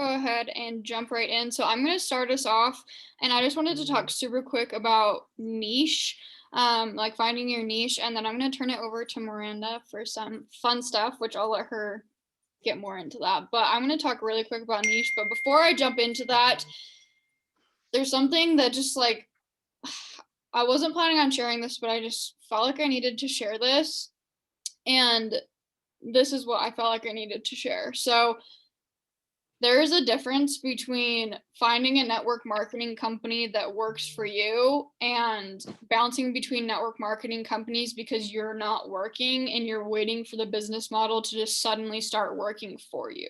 go ahead and jump right in. So I'm going to start us off, and I just wanted to talk super quick about niche, like finding your niche, and then I'm going to turn it over to Miranda for some fun stuff, which I'll let her get more into that. But I'm going to talk really quick about niche. But before I jump into that, there's something that just like I wasn't planning on sharing this, but I just felt like I needed to share this. And this is what I felt like I needed to share. So there is a difference between finding a network marketing company that works for you and bouncing between network marketing companies because you're not working and you're waiting for the business model to just suddenly start working for you.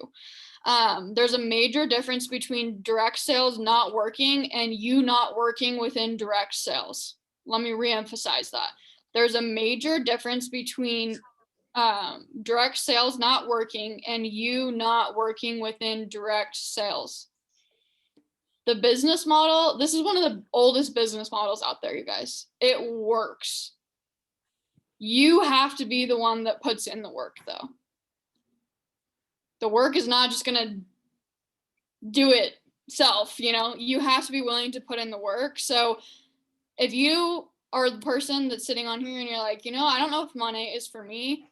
There's a major difference between direct sales not working and you not working within direct sales. Let me reemphasize that. There's a major difference between direct sales not working and you not working within direct sales. The business model, this is one of the oldest business models out there, you guys. It works. You have to be the one that puts in the work, though. The work is not just going to do it self, you have to be willing to put in the work. So if you are the person that's sitting on here and you're like, I don't know if money is for me,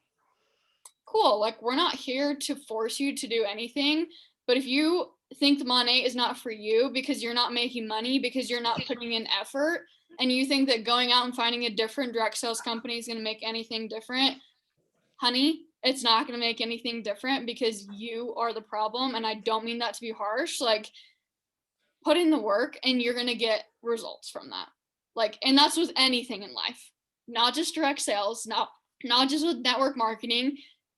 cool. Like, we're not here to force you to do anything. But if you think the money is not for you because you're not making money, because you're not putting in effort, and you think that going out and finding a different direct sales company is going to make anything different, honey, it's not going to make anything different because you are the problem. And I don't mean that to be harsh. Like, put in the work and you're going to get results from that. Like, and that's with anything in life, not just direct sales, not just with network marketing.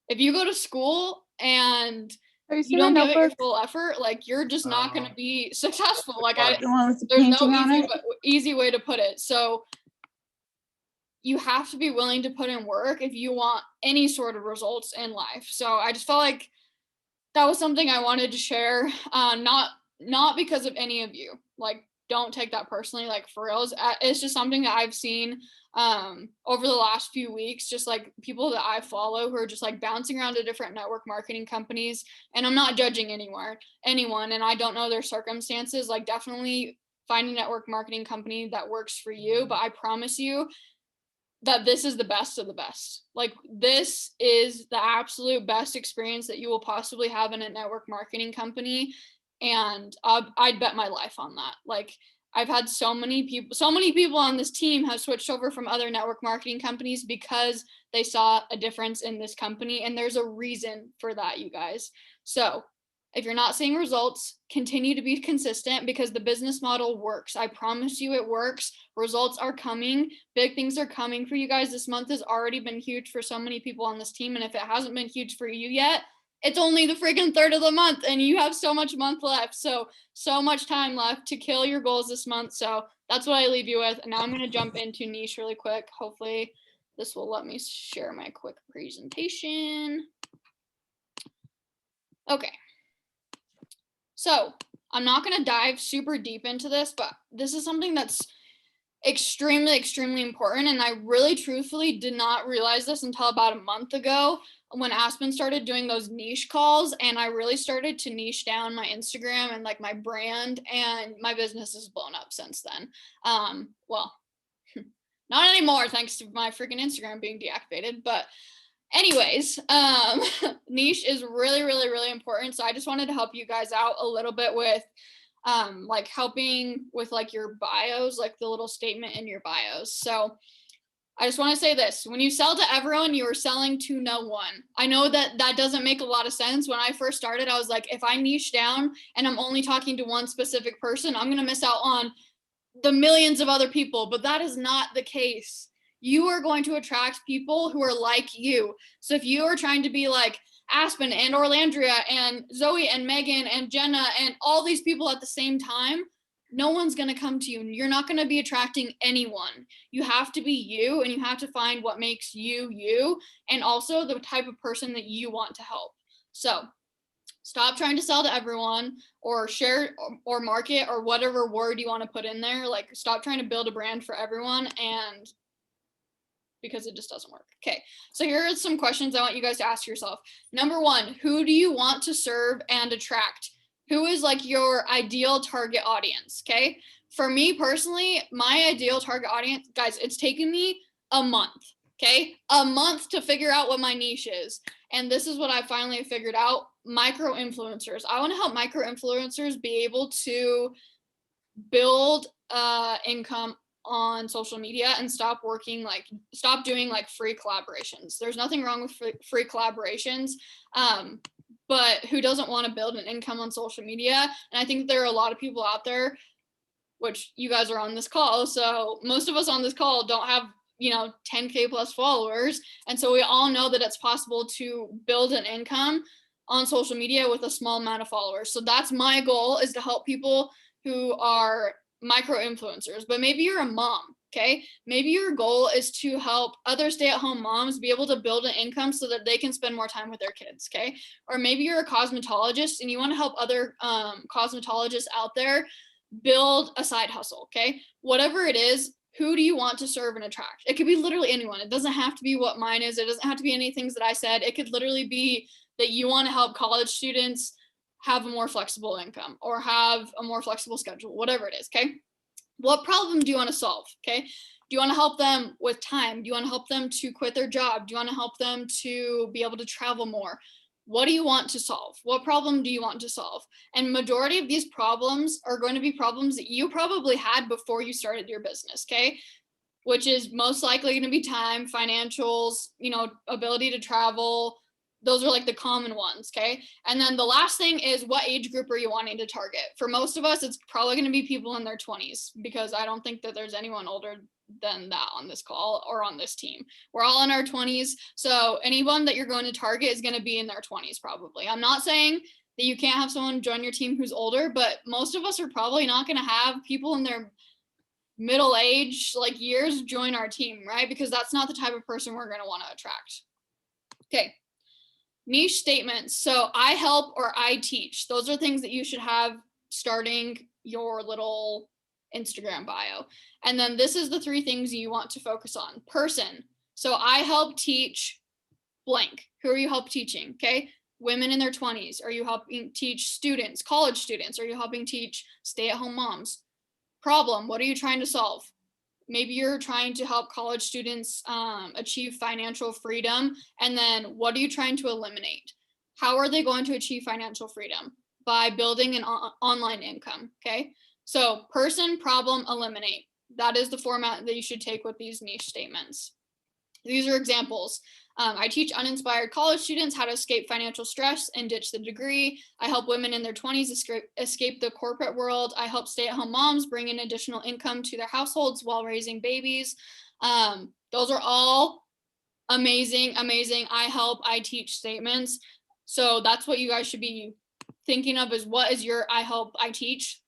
If you go to school and you don't give it your full effort, like, you're just not going to be successful. Like, there's no easy way to put it. So you have to be willing to put in work if you want any sort of results in life. So I just felt like that was something I wanted to share. Not because of any of you. Like, don't take that personally, like, for real. It's just something that I've seen over the last few weeks, just like people that I follow who are just like bouncing around to different network marketing companies. And I'm not judging anyone, and I don't know their circumstances. Like, definitely find a network marketing company that works for you. But I promise you that this is the best of the best. Like, this is the absolute best experience that you will possibly have in a network marketing company. And I'd bet my life on that. Like, I've had so many people on this team have switched over from other network marketing companies because they saw a difference in this company. And there's a reason for that, you guys. So if you're not seeing results, continue to be consistent because the business model works. I promise you it works. Results are coming. Big things are coming for you guys. This month has already been huge for so many people on this team. And if it hasn't been huge for you yet, it's only the freaking third of the month and you have so much month left. So much time left to kill your goals this month. So that's what I leave you with. And now I'm going to jump into niche really quick. Hopefully this will let me share my quick presentation. Okay. So I'm not going to dive super deep into this, but this is something that's extremely, extremely important. And I really truthfully did not realize this until about a month ago when Aspen started doing those niche calls, and I really started to niche down my Instagram and like my brand, and my business has blown up since then. Well, not anymore thanks to my freaking Instagram being deactivated, but anyways, niche is really, really, really important. So I just wanted to help you guys out a little bit with like helping with like your bios, like the little statement in your bios. So I just want to say this: when you sell to everyone, you are selling to no one. I know that doesn't make a lot of sense. When I first started, I was like, if I niche down and I'm only talking to one specific person, I'm going to miss out on the millions of other people. But that is not the case. You are going to attract people who are like you. So if you are trying to be like Aspen and Orlandria and Zoe and Megan and Jenna and all these people at the same time, no one's going to come to you. You're not going to be attracting anyone. You have to be you, and you have to find what makes you you, and also the type of person that you want to help. So stop trying to sell to everyone or share or market or whatever word you want to put in there. Like, stop trying to build a brand for everyone, and because it just doesn't work. Okay, so here are some questions I want you guys to ask yourself. Number one, who do you want to serve and attract? who is like your ideal target audience. Okay. For me personally, my ideal target audience, guys, it's taken me a month. Okay. A month to figure out what my niche is. And this is what I finally figured out: micro influencers. I want to help micro influencers be able to build income on social media and stop doing like free collaborations. There's nothing wrong with free collaborations, but who doesn't want to build an income on social media? And I think there are a lot of people out there, which you guys are on this call, so most of us on this call don't have 10K plus followers, and so we all know that it's possible to build an income on social media with a small amount of followers. So that's my goal, is to help people who are micro influencers. But maybe you're a mom, okay? Maybe your goal is to help other stay-at-home moms be able to build an income so that they can spend more time with their kids, okay? Or maybe you're a cosmetologist and you want to help other cosmetologists out there build a side hustle, okay? Whatever it is, who do you want to serve and attract? It could be literally anyone. It doesn't have to be what mine is. It doesn't have to be any things that I said. It could literally be that you want to help college students have a more flexible income or have a more flexible schedule, whatever it is, okay? What problem do you want to solve, okay? Do you want to help them with time? Do you want to help them to quit their job? Do you want to help them to be able to travel more? What do you want to solve? What problem do you want to solve? And majority of these problems are going to be problems that you probably had before you started your business, okay? Which is most likely going to be time, financials, ability to travel. Those are like the common ones, okay? And then the last thing is, what age group are you wanting to target? For most of us, it's probably going to be people in their 20s, because I don't think that there's anyone older than that on this call or on this team. We're all in our 20s. So anyone that you're going to target is going to be in their 20s probably. I'm not saying that you can't have someone join your team who's older, but most of us are probably not going to have people in their middle age like years join our team, right? Because that's not the type of person we're going to want to attract. Okay. Niche statements. So I help or I teach. Those are things that you should have starting your little Instagram bio. And then this is the 3 things you want to focus on. Person. So I help teach blank. Who are you help teaching? Okay. Women in their 20s. Are you helping teach students, college students? Are you helping teach stay-at-home moms? Problem. What are you trying to solve? Maybe you're trying to help college students achieve financial freedom. And then what are you trying to eliminate? How are they going to achieve financial freedom? By building an online income. Okay. So person, problem, eliminate. That is the format that you should take with these niche statements. These are examples. I teach uninspired college students how to escape financial stress and ditch the degree. I help women in their 20s escape the corporate world. I help stay-at-home moms bring in additional income to their households while raising babies. Those are all amazing, amazing I help, I teach statements. So that's what you guys should be thinking of, is what is your I help, I teach.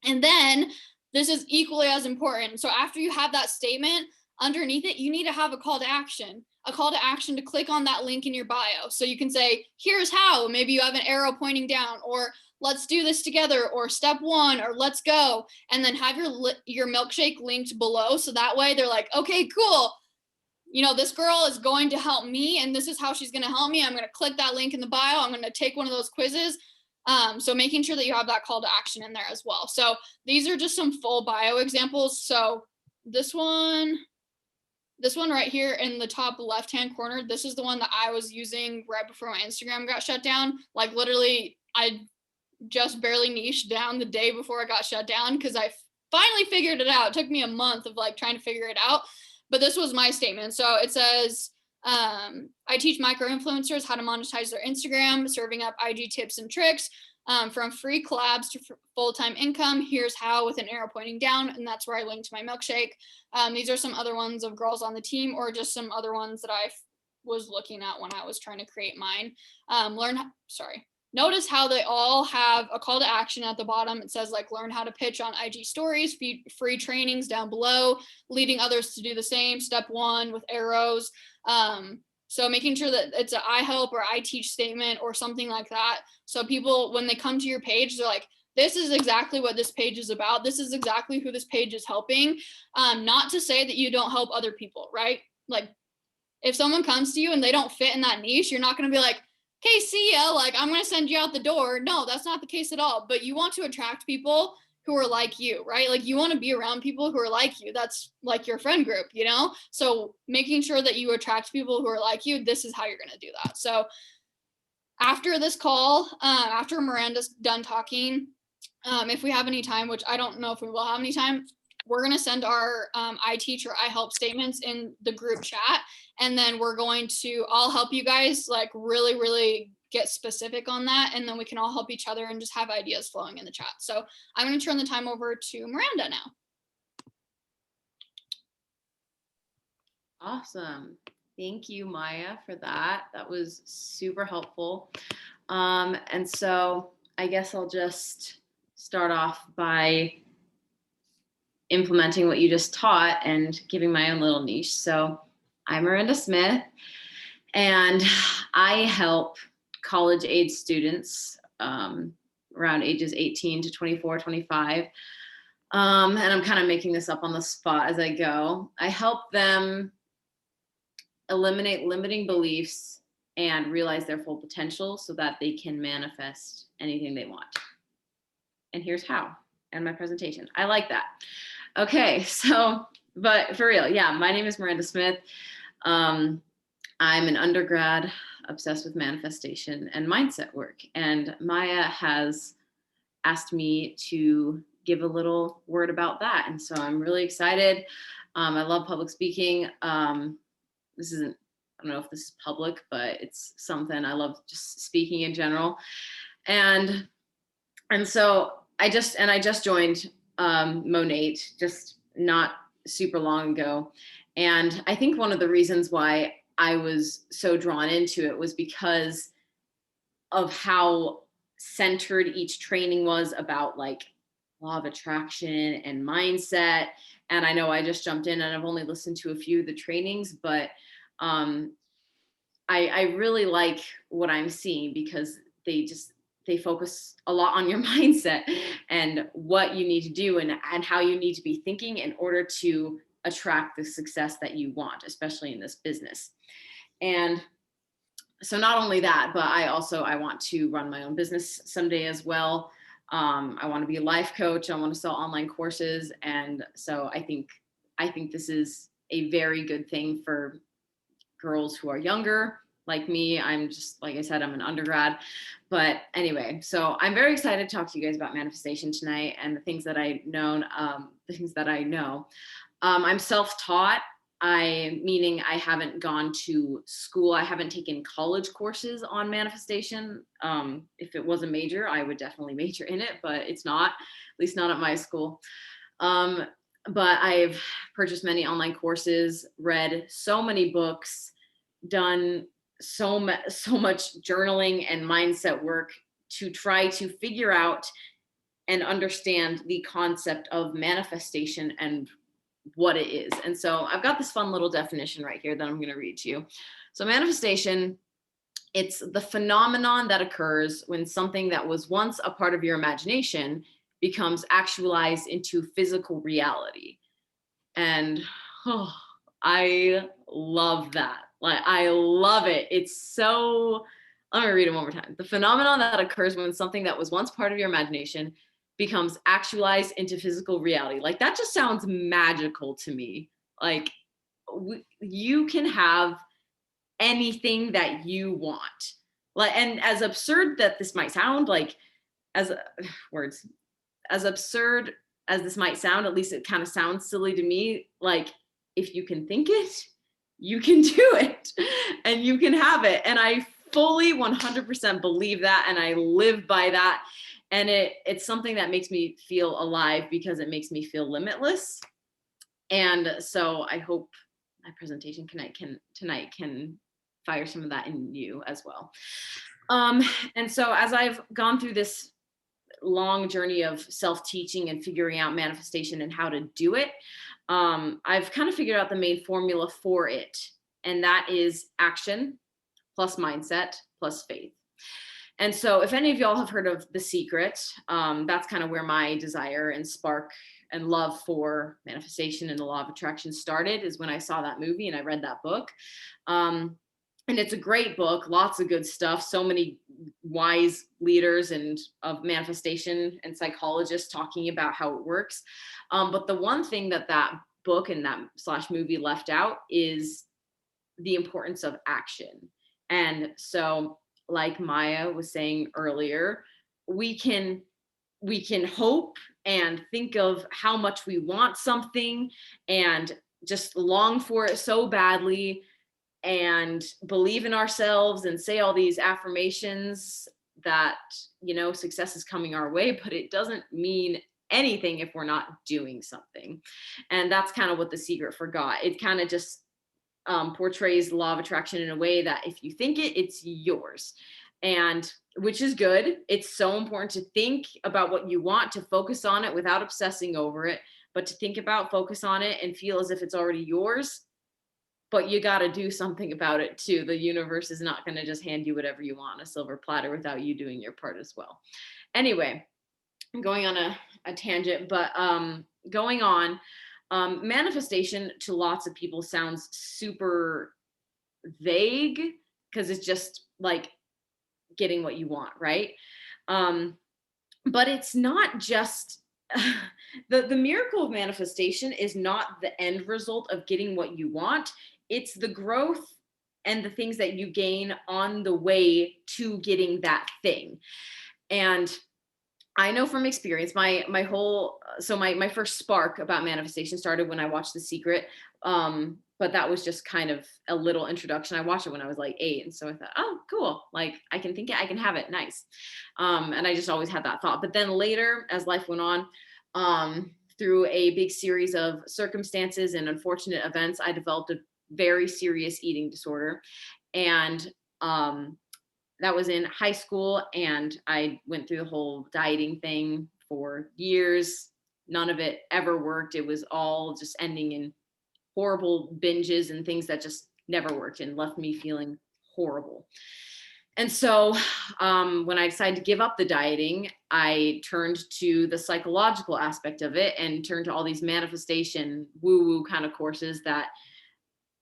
And then this is equally as important. So after you have that statement, underneath it, you need to have a call to action to click on that link in your bio. So you can say, here's how. Maybe you have an arrow pointing down, or let's do this together, or step 1, or let's go. And then have your milkshake linked below. So that way they're like, okay, cool. This girl is going to help me, and this is how she's going to help me. I'm going to click that link in the bio. I'm going to take one of those quizzes. So making sure that you have that call to action in there as well. So these are just some full bio examples. So this one right here in the top left-hand corner, this is the one that I was using right before my Instagram got shut down. Like literally, I just barely niched down the day before it got shut down, because I finally figured it out. It took me a month of like trying to figure it out. But this was my statement. So it says, I teach micro influencers how to monetize their Instagram, serving up IG tips and tricks. From free collabs to full-time income. Here's how, with an arrow pointing down, and that's where I linked my milkshake. These are some other ones of girls on the team, or just some other ones that I was looking at when I was trying to create mine. Notice how they all have a call to action at the bottom. It says like, learn how to pitch on IG stories, free trainings down below, leading others to do the same, step 1 with arrows. So making sure that it's an I help or I teach statement or something like that. So people, when they come to your page, they're like, this is exactly what this page is about. This is exactly who this page is helping. Not to say that you don't help other people, right? Like if someone comes to you and they don't fit in that niche, you're not going to be like, okay, see ya, like I'm gonna send you out the door. No, that's not the case at all. But you want to attract people who are like you, right? Like you want to be around people who are like you. That's like your friend group, you know? So making sure that you attract people who are like you, this is how you're gonna do that. So after this call, after Miranda's done talking, if we have any time, which I don't know if we will have any time, we're going to send our I teach or I help statements in the group chat. And then I'll help you guys like really, really get specific on that. And then we can all help each other and just have ideas flowing in the chat. So I'm going to turn the time over to Miranda now. Awesome. Thank you, Maya, for that. That was super helpful. And so I guess I'll just start off by implementing what you just taught and giving my own little niche. So I'm Miranda Smith, and I help college-age students around ages 18 to 24, 25. And I'm kind of making this up on the spot as I go. I help them eliminate limiting beliefs and realize their full potential so that they can manifest anything they want. And here's how, and my presentation. I like that. Okay, so, but for real, yeah, my name is Miranda Smith. I'm an undergrad obsessed with manifestation and mindset work. And Maya has asked me to give a little word about that. And so I'm really excited. I love public speaking. This isn't, I don't know if this is public, but it's something I love, just speaking in general. And so I just joined Monate just not super long ago. And I think one of the reasons why I was so drawn into it was because of how centered each training was about like law of attraction and mindset. And I know I just jumped in and I've only listened to a few of the trainings, but I really like what I'm seeing because they focus a lot on your mindset and what you need to do and how you need to be thinking in order to attract the success that you want, especially in this business. And so not only that, but I want to run my own business someday as well. I want to be a life coach. I want to sell online courses. And so I think this is a very good thing for girls who are younger like me. I'm just, like I said, I'm an undergrad. But anyway, so I'm very excited to talk to you guys about manifestation tonight and the things that I know. I'm self-taught. Meaning I haven't gone to school. I haven't taken college courses on manifestation. If it was a major, I would definitely major in it, but it's not, at least not at my school. But I've purchased many online courses, read so many books, done so much journaling and mindset work to try to figure out and understand the concept of manifestation and what it is. And so I've got this fun little definition right here that I'm going to read to you. So manifestation, it's the phenomenon that occurs when something that was once a part of your imagination becomes actualized into physical reality. And I love that. Like, I love it. It's so, let me read it one more time. The phenomenon that occurs when something that was once part of your imagination becomes actualized into physical reality. Like, that just sounds magical to me. Like, you can have anything that you want. Like, and as absurd that this might sound, like, as absurd as this might sound, at least it kind of sounds silly to me. Like, if you can think it, you can do it and you can have it. And I fully 100% believe that. And I live by that. And it's something that makes me feel alive because it makes me feel limitless. And so I hope my presentation tonight can fire some of that in you as well. And so as I've gone through this long journey of self-teaching and figuring out manifestation and how to do it, I've kind of figured out the main formula for it. And that is action plus mindset plus faith. And so if any of y'all have heard of The Secret, that's kind of where my desire and spark and love for manifestation and the law of attraction started, is when I saw that movie and I read that book. And and it's a great book, lots of good stuff, so many wise leaders and of manifestation and psychologists talking about how it works. But the one thing that that book and that slash movie left out is the importance of action. And so, like Maya was saying earlier, we can hope and think of how much we want something and just long for it so badly and believe in ourselves and say all these affirmations that, you know, success is coming our way, but it doesn't mean anything if we're not doing something. And that's kind of what The Secret forgot. It kind of just portrays the law of attraction in a way that if you think it, it's yours. And which is good. It's so important to think about what you want, to focus on it without obsessing over it, but to think about, focus on it, and feel as if it's already yours. But you got to do something about it too. The universe is not going to just hand you whatever you want on a silver platter without you doing your part as well. Anyway, I'm going on a tangent, but going on, manifestation to lots of people sounds super vague because it's just like getting what you want, right? But it's not just the miracle of manifestation is not the end result of getting what you want. It's the growth and the things that you gain on the way to getting that thing. And I know from experience, my first spark about manifestation started when I watched The Secret. But that was just kind of a little introduction. I watched it when I was like 8. And so I thought, oh, cool. Like I can think it, I can have it. Nice. And I just always had that thought. But then later, as life went on, through a big series of circumstances and unfortunate events, I developed a very serious eating disorder. And that was in high school. And I went through the whole dieting thing for years. None of it ever worked. It was all just ending in horrible binges and things that just never worked and left me feeling horrible. And so when I decided to give up the dieting, I turned to the psychological aspect of it and turned to all these manifestation woo-woo kind of courses that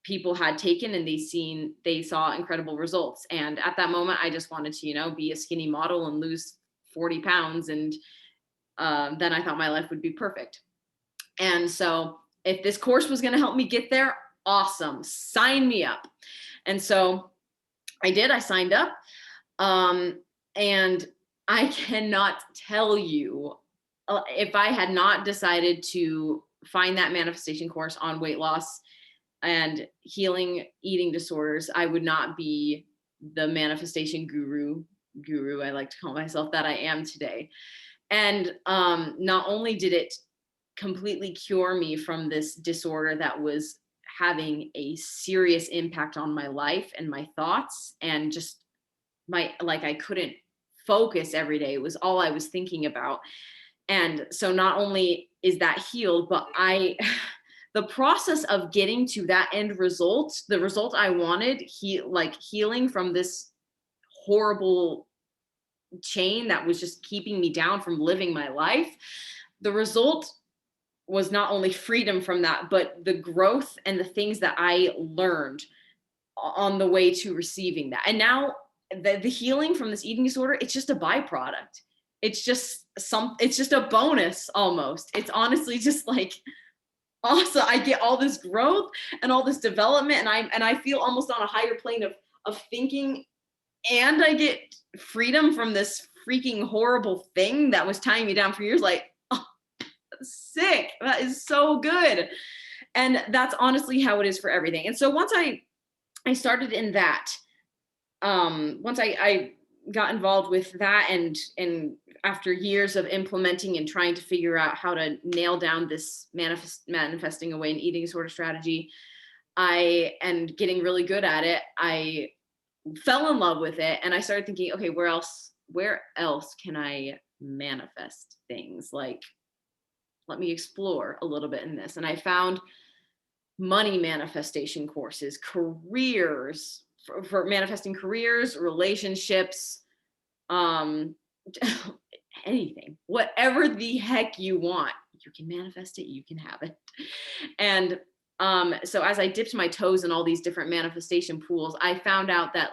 people had taken, and they saw incredible results. And at that moment, I just wanted to, you know, be a skinny model and lose 40 pounds. And then I thought my life would be perfect. And so if this course was going to help me get there, awesome, sign me up. And so I did. I signed up. And I cannot tell you, if I had not decided to find that manifestation course on weight loss and healing eating disorders, I would not be the manifestation guru, I like to call myself, that I am today. And not only did it completely cure me from this disorder that was having a serious impact on my life and my thoughts, and just I couldn't focus every day. It was all I was thinking about. And so not only is that healed, but the process of getting to that end result, the result I wanted, healing from this horrible chain that was just keeping me down from living my life, the result was not only freedom from that, but the growth and the things that I learned on the way to receiving that. And now the healing from this eating disorder, it's just a byproduct. It's just a bonus almost. It's honestly just like awesome. I get all this growth and all this development, and I feel almost on a higher plane of thinking, and I get freedom from this freaking horrible thing that was tying me down for years. Like, sick. That is so good. And that's honestly how it is for everything. And so once I started in that, once I got involved with that, and after years of implementing and trying to figure out how to nail down this manifesting away an eating disorder strategy, and getting really good at it, I fell in love with it. And I started thinking, okay, where else can I manifest things? Like, let me explore a little bit in this. And I found money manifestation courses, careers, for manifesting careers, relationships, anything, whatever the heck you want, you can manifest it, you can have it. And So as I dipped my toes in all these different manifestation pools, I found out that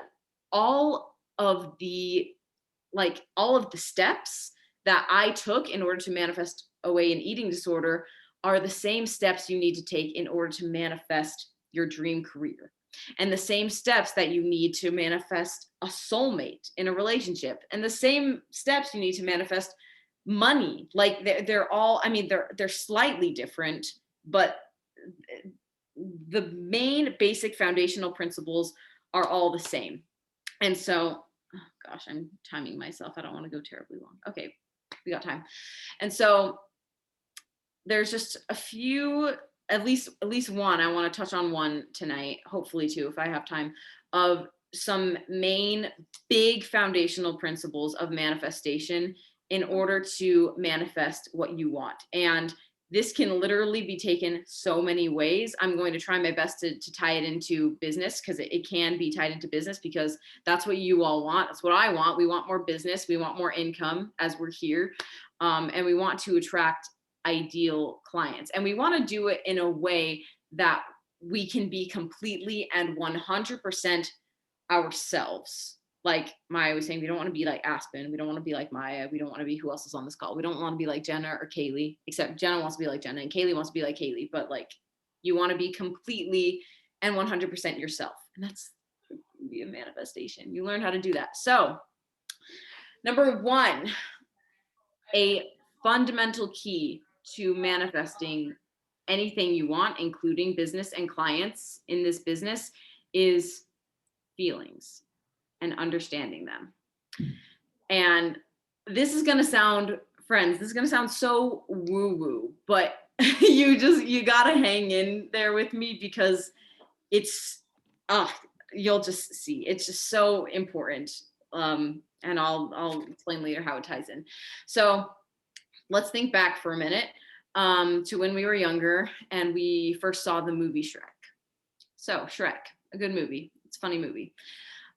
all of the steps that I took in order to manifest away an eating disorder are the same steps you need to take in order to manifest your dream career. And the same steps that you need to manifest a soulmate in a relationship, and the same steps you need to manifest money. Like they're all, I mean, they're slightly different, but the main basic foundational principles are all the same. And so, oh gosh, I'm timing myself. I don't want to go terribly long. Okay, we got time. And so there's just a few, at least one, I want to touch on one tonight, hopefully two, if I have time, of some main big foundational principles of manifestation in order to manifest what you want. And this can literally be taken so many ways. I'm going to try my best to tie it into business, because it can be tied into business, because that's what you all want. That's what I want. We want more business. We want more income as we're here. And we want to attract ideal clients. And we want to do it in a way that we can be completely and 100% ourselves. Like Maya was saying, we don't want to be like Aspen. We don't want to be like Maya. We don't want to be who else is on this call. We don't want to be like Jenna or Kaylee, except Jenna wants to be like Jenna and Kaylee wants to be like Kaylee. But like, you want to be completely and 100% yourself. And that's be a manifestation. You learn how to do that. So number one, a fundamental key to manifesting anything you want, including business and clients in this business, is feelings and understanding them. And this is going to sound, friends, this is going to sound so woo-woo, but you got to hang in there with me, because it's, you'll just see, it's just so important. And I'll explain later how it ties in. So let's think back for a minute to when we were younger and we first saw the movie Shrek. So Shrek, a good movie. It's a funny movie.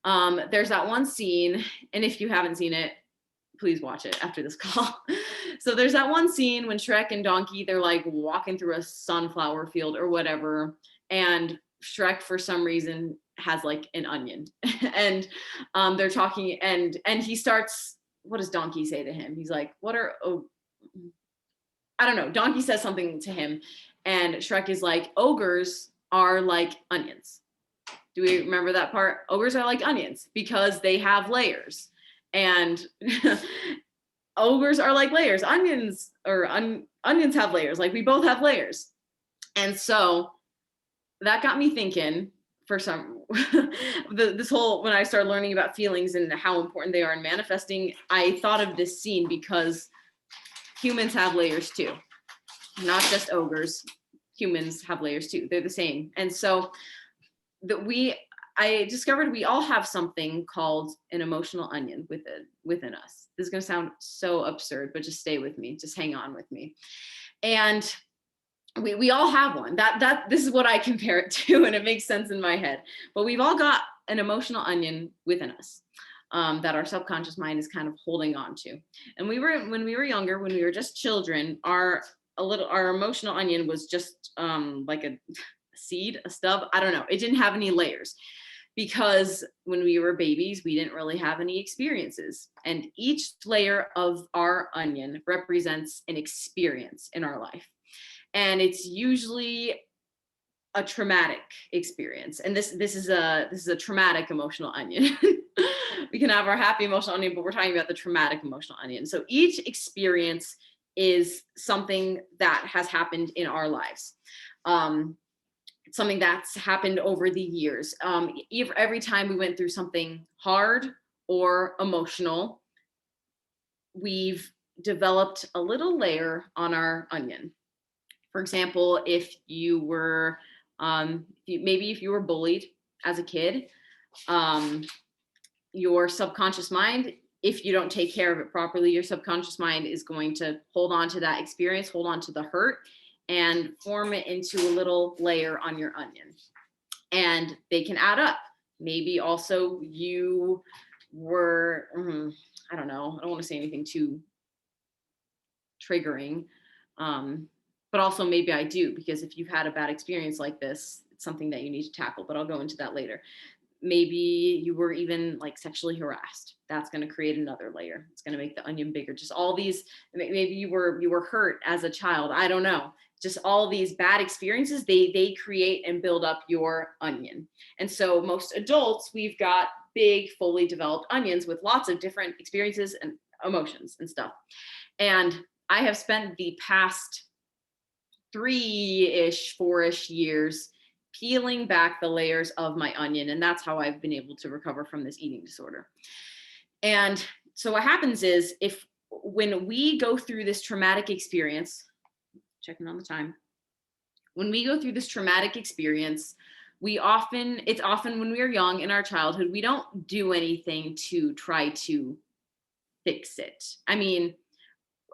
There's that one scene, and if you haven't seen it, please watch it after this call. So there's that one scene when Shrek and Donkey, they're like walking through a sunflower field or whatever, and Shrek for some reason has like an onion, and they're talking, and he starts, what does Donkey say to him? He's like, I don't know. Donkey says something to him, and Shrek is like, ogres are like onions. Do we remember that part? Ogres are like onions because they have layers, and ogres are like layers. Onions onions have layers. Like we both have layers. And so that got me thinking for some, this whole, when I started learning about feelings and how important they are in manifesting, I thought of this scene because humans have layers too, not just ogres. Humans have layers too. They're the same. And so I discovered we all have something called an emotional onion within us. This is going to sound so absurd, but just stay with me. Just hang on with me. And we all have one. This is what I compare it to, and it makes sense in my head. But we've all got an emotional onion within us that our subconscious mind is kind of holding on to. And when we were younger, when we were just children, our emotional onion was just like a seed, a stub. I don't know. It didn't have any layers, because when we were babies, we didn't really have any experiences. And each layer of our onion represents an experience in our life. And it's usually a traumatic experience. And this is a traumatic emotional onion. We can have our happy emotional onion, but we're talking about the traumatic emotional onion. So each experience is something that has happened in our lives. Something that's happened over the years. Every time we went through something hard or emotional, we've developed a little layer on our onion. For example, if you were, if you were bullied as a kid, your subconscious mind, if you don't take care of it properly, your subconscious mind is going to hold on to that experience, hold on to the hurt, and form it into a little layer on your onion. And they can add up. Maybe also you were, I don't know, I don't want to say anything too triggering. but also maybe I do, because if you've had a bad experience like this, it's something that you need to tackle, but I'll go into that later. Maybe you were even like sexually harassed. That's going to create another layer. It's going to make the onion bigger. Just all these, maybe you were hurt as a child. I don't know. Just all these bad experiences, they create and build up your onion. And so most adults, we've got big, fully developed onions with lots of different experiences and emotions and stuff. And I have spent the past 3-ish, 4-ish years peeling back the layers of my onion. And that's how I've been able to recover from this eating disorder. And so what happens is, if when we go through this traumatic experience, checking on the time, when we go through this traumatic experience, it's often when we are young in our childhood, we don't do anything to try to fix it. I mean,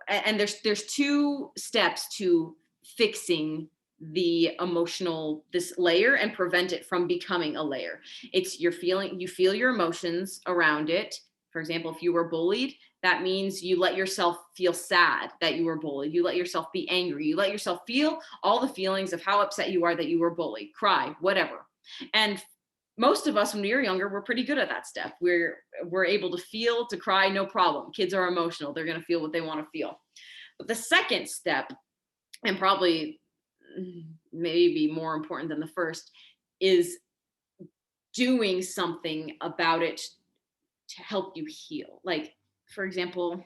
and there's 2 steps to fixing the emotional, this layer, and prevent it from becoming a layer. It's you feel your emotions around it. For example, if you were bullied, that means you let yourself feel sad that you were bullied. You let yourself be angry. You let yourself feel all the feelings of how upset you are that you were bullied, cry, whatever. And most of us, when we were younger, we're pretty good at that step. We're able to feel, to cry, no problem. Kids are emotional. They're going to feel what they want to feel. But the second step, and probably maybe more important than the first, is doing something about it to help you heal. Like, for example,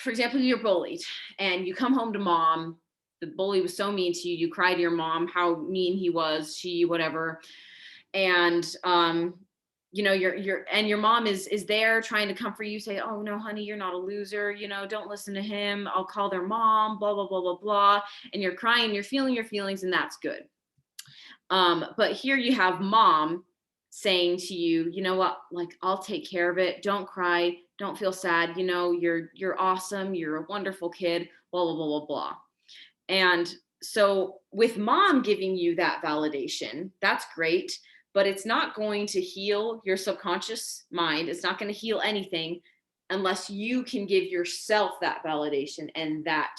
you're bullied and you come home to mom. The bully was so mean to you. You cry to your mom how mean he was, she, whatever. And your mom is there trying to comfort you, say, oh no honey, you're not a loser, don't listen to him, I'll call their mom, blah blah blah blah blah. And you're crying, you're feeling your feelings, and that's good. But here you have mom saying to you, you know what, like, I'll take care of it, don't cry, don't feel sad, you're awesome, you're a wonderful kid, blah blah blah blah blah. And so with mom giving you that validation, that's great, but it's not going to heal your subconscious mind. It's not going to heal anything unless you can give yourself that validation and that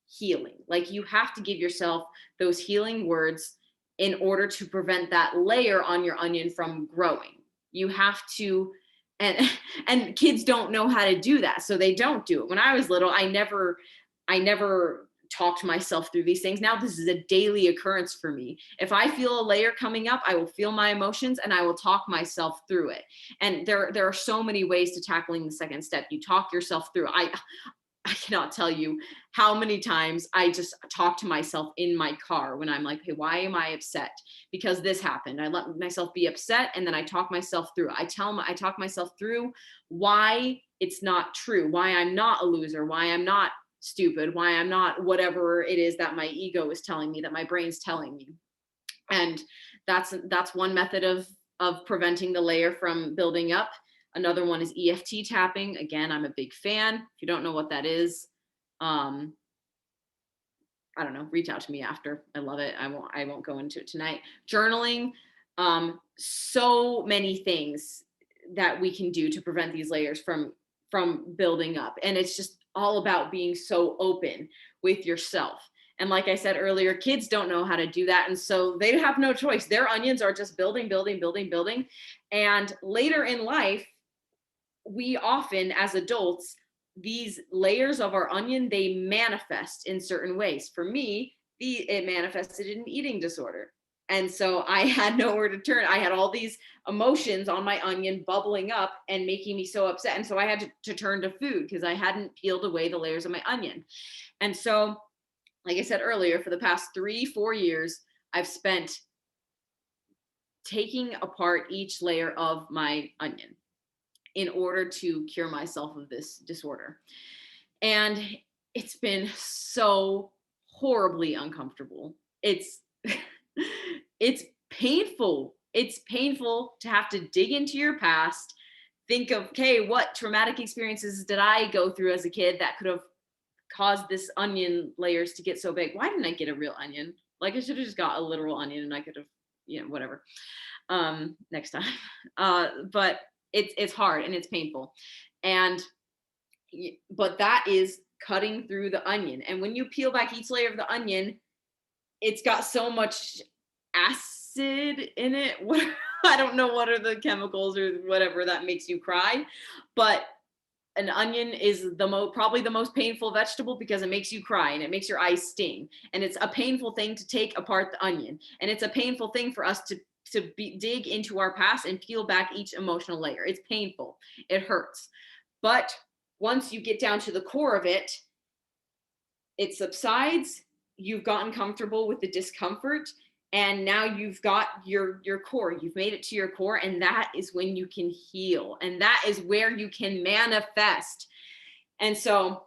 healing. Like, you have to give yourself those healing words in order to prevent that layer on your onion from growing. You have to, and kids don't know how to do that, so they don't do it. When I was little, I never talked myself through these things. Now this is a daily occurrence for me. If I feel a layer coming up, I will feel my emotions and I will talk myself through it. And there are so many ways to tackling the second step. You talk yourself through. I cannot tell you how many times I just talk to myself in my car when I'm like, hey, why am I upset? Because this happened. I let myself be upset, and then I talk myself through. I talk myself through why it's not true, why I'm not a loser, why I'm not stupid, why I'm not whatever it is that my ego is telling me, that my brain's telling me. And that's one method of preventing the layer from building up. Another one is EFT tapping. Again, I'm a big fan. If you don't know what that is, I don't know, reach out to me after. I love it. I won't go into it tonight. Journaling, so many things that we can do to prevent these layers from building up. And it's just all about being so open with yourself. And like I said earlier, kids don't know how to do that. And so they have no choice. Their onions are just building, building, building, building. And later in life, we often, as adults, these layers of our onion, they manifest in certain ways. For me, it manifested in an eating disorder. And so I had nowhere to turn. I had all these emotions on my onion bubbling up and making me so upset. And so I had to turn to food because I hadn't peeled away the layers of my onion. And so, like I said earlier, for the past 3-4 years, I've spent taking apart each layer of my onion in order to cure myself of this disorder. And it's been so horribly uncomfortable. It's painful. It's painful to have to dig into your past, think of, okay, what traumatic experiences did I go through as a kid that could have caused this onion layers to get so big? Why didn't I get a real onion? Like, I should have just got a literal onion and I could have, whatever, next time. But it's hard and it's painful. But that is cutting through the onion. And when you peel back each layer of the onion, it's got so much acid in it. What I don't know what are the chemicals or whatever that makes you cry, but an onion is probably the most painful vegetable because it makes you cry and it makes your eyes sting. And it's a painful thing to take apart the onion. And it's a painful thing for us to dig into our past and peel back each emotional layer. It's painful. It hurts. But once you get down to the core of it, it subsides. You've gotten comfortable with the discomfort, and now you've got your core. You've made it to your core, and that is when you can heal, and that is where you can manifest. And so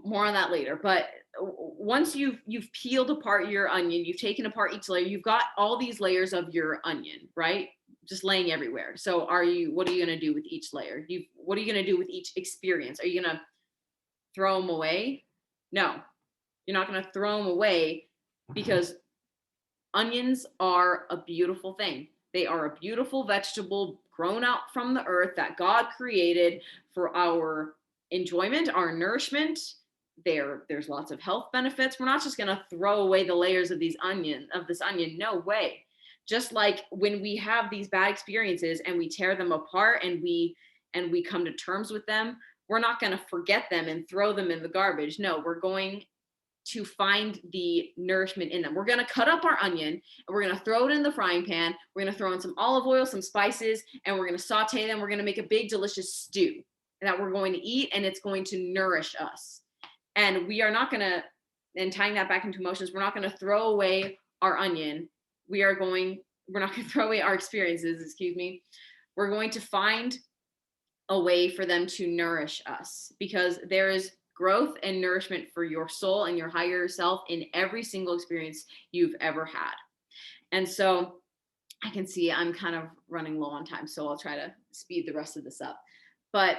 more on that later, but once you've peeled apart your onion, you've taken apart each layer, you've got all these layers of your onion, right? Just laying everywhere. So what are you going to do with each layer? What are you going to do with each experience? Are you going to throw them away? No, you're not going to throw them away, because onions are a beautiful thing. They are a beautiful vegetable grown out from the earth that God created for our enjoyment, our nourishment. There's lots of health benefits. We're not just going to throw away the layers of this onion. No way. Just like when we have these bad experiences and we tear them apart and we come to terms with them, we're not going to forget them and throw them in the garbage. No, we're going to find the nourishment in them. We're going to cut up our onion and we're going to throw it in the frying pan. We're going to throw in some olive oil, some spices, and we're going to saute them. We're going to make a big, delicious stew that we're going to eat, and it's going to nourish us. And we are not going to, and tying that back into emotions, we're not going to throw away our onion. We're not going to throw away our experiences, excuse me. We're going to find a way for them to nourish us, because there is growth and nourishment for your soul and your higher self in every single experience you've ever had. And so I can see I'm kind of running low on time, so I'll try to speed the rest of this up. But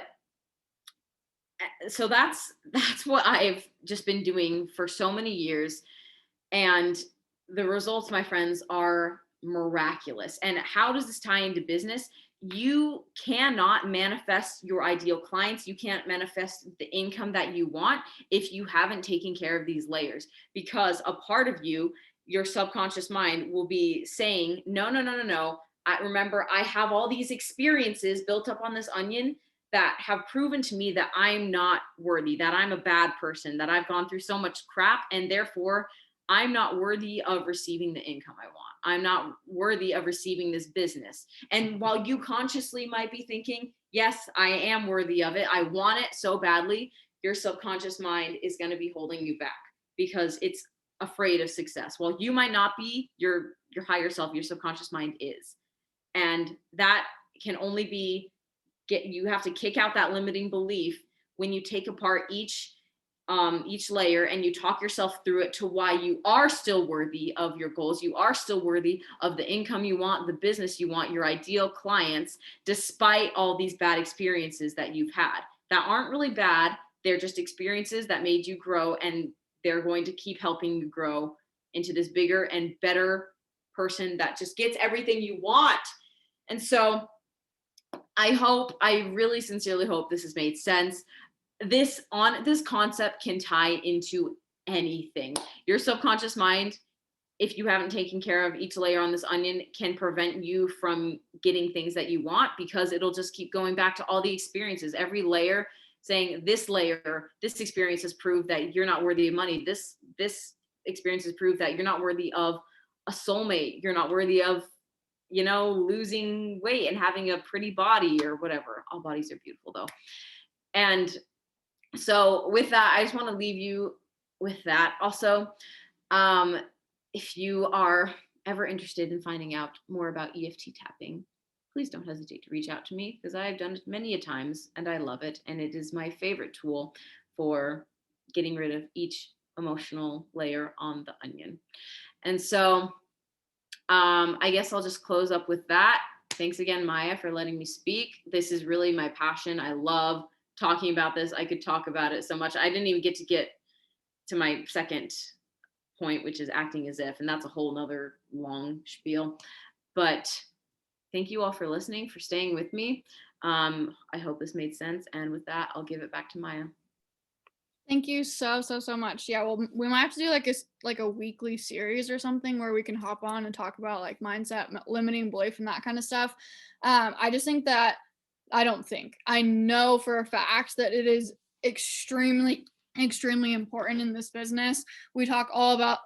so that's what I've just been doing for so many years. And the results, my friends, are miraculous. And how does this tie into business? You cannot manifest your ideal clients. You can't manifest the income that you want if you haven't taken care of these layers, because a part of you, your subconscious mind, will be saying, no. I have all these experiences built up on this onion that have proven to me that I'm not worthy, that I'm a bad person, that I've gone through so much crap, and therefore I'm not worthy of receiving the income I want. I'm not worthy of receiving this business. And while you consciously might be thinking, yes, I am worthy of it, I want it so badly, your subconscious mind is going to be holding you back because it's afraid of success. While you might not be, your higher self, your subconscious mind is. And that can only be, you have to kick out that limiting belief when you take apart each layer and you talk yourself through it to why you are still worthy of your goals. You are still worthy of the income you want, the business you want, your ideal clients, despite all these bad experiences that you've had that aren't really bad. They're just experiences that made you grow, and they're going to keep helping you grow into this bigger and better person that just gets everything you want. And so I really sincerely hope this has made sense. This concept can tie into anything. Your subconscious mind, if you haven't taken care of each layer on this onion, can prevent you from getting things that you want, because it'll just keep going back to all the experiences, every layer saying, this experience has proved that you're not worthy of money. This experience has proved that you're not worthy of a soulmate. You're not worthy of, losing weight and having a pretty body or whatever. All bodies are beautiful though. And so with that, I just want to leave you with that. Also, if you are ever interested in finding out more about EFT tapping, please don't hesitate to reach out to me, because I've done it many a times and I love it. And it is my favorite tool for getting rid of each emotional layer on the onion. And so I guess I'll just close up with that. Thanks again, Maya, for letting me speak. This is really my passion. I love talking about this. I could talk about it so much. I didn't even get to my second point, which is acting as if, and that's a whole nother long spiel. But thank you all for listening, for staying with me. I hope this made sense. And with that, I'll give it back to Maya. Thank you so much. Yeah, well, we might have to do like like a weekly series or something where we can hop on and talk about like mindset, limiting belief, and that kind of stuff. I just think that I don't think I know for a fact that it is extremely important in this business. We talk all about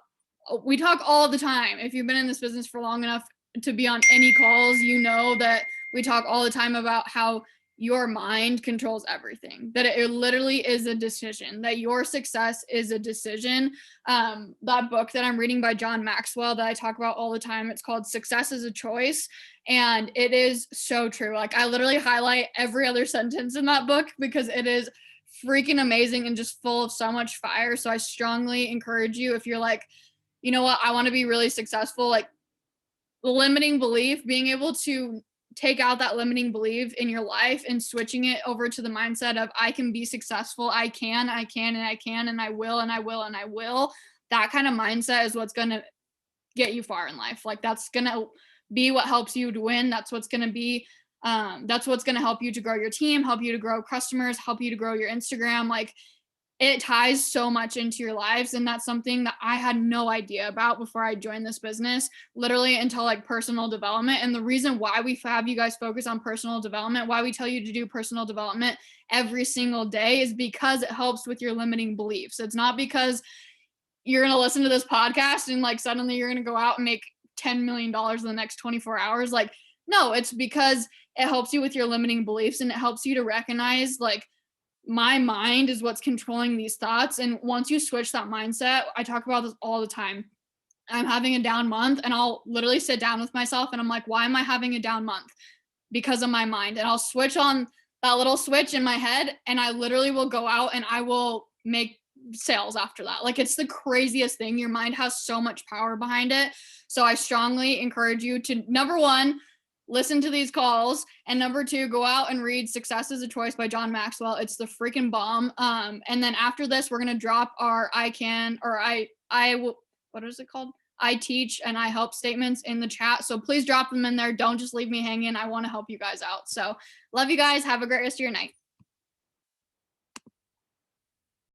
we talk all the time. If you've been in this business for long enough to be on any calls, you know that we talk all the time about how your mind controls everything, that it literally is a decision, that your success is a decision. That book that I'm reading by John Maxwell that I talk about all the time, it's called Success is a Choice. And it is so true. Like, I literally highlight every other sentence in that book because it is freaking amazing and just full of so much fire. So I strongly encourage you, if you're like, you know what, I want to be really successful, like, limiting belief, being able to take out that limiting belief in your life and switching it over to the mindset of I can be successful, and I can, and I will, and I will, and I will. That kind of mindset is what's going to get you far in life. Like, that's going to be what helps you to win. That's what's going to help you to grow your team, help you to grow customers, help you to grow your Instagram. Like, it ties so much into your lives, and that's something that I had no idea about before I joined this business, literally until like personal development. And the reason why we have you guys focus on personal development, why we tell you to do personal development every single day, is because it helps with your limiting beliefs. It's not because you're going to listen to this podcast and like suddenly you're going to go out and make $10 million in the next 24 hours. Like, no, it's because it helps you with your limiting beliefs, and it helps you to recognize, like, my mind is what's controlling these thoughts. And once you switch that mindset, I talk about this all the time. I'm having a down month, and I'll literally sit down with myself and I'm like, why am I having a down month? Because of my mind. And I'll switch on that little switch in my head, and I literally will go out and I will make sales after that. Like, it's the craziest thing. Your mind has so much power behind it. So I strongly encourage you to, number one, listen to these calls, and number two, go out and read Success is a Choice by John Maxwell. It's the freaking bomb. And then after this, we're going to drop our I can, or I will, what is it called? I teach and I help statements in the chat. So please drop them in there. Don't just leave me hanging. I want to help you guys out. So love you guys. Have a great rest of your night.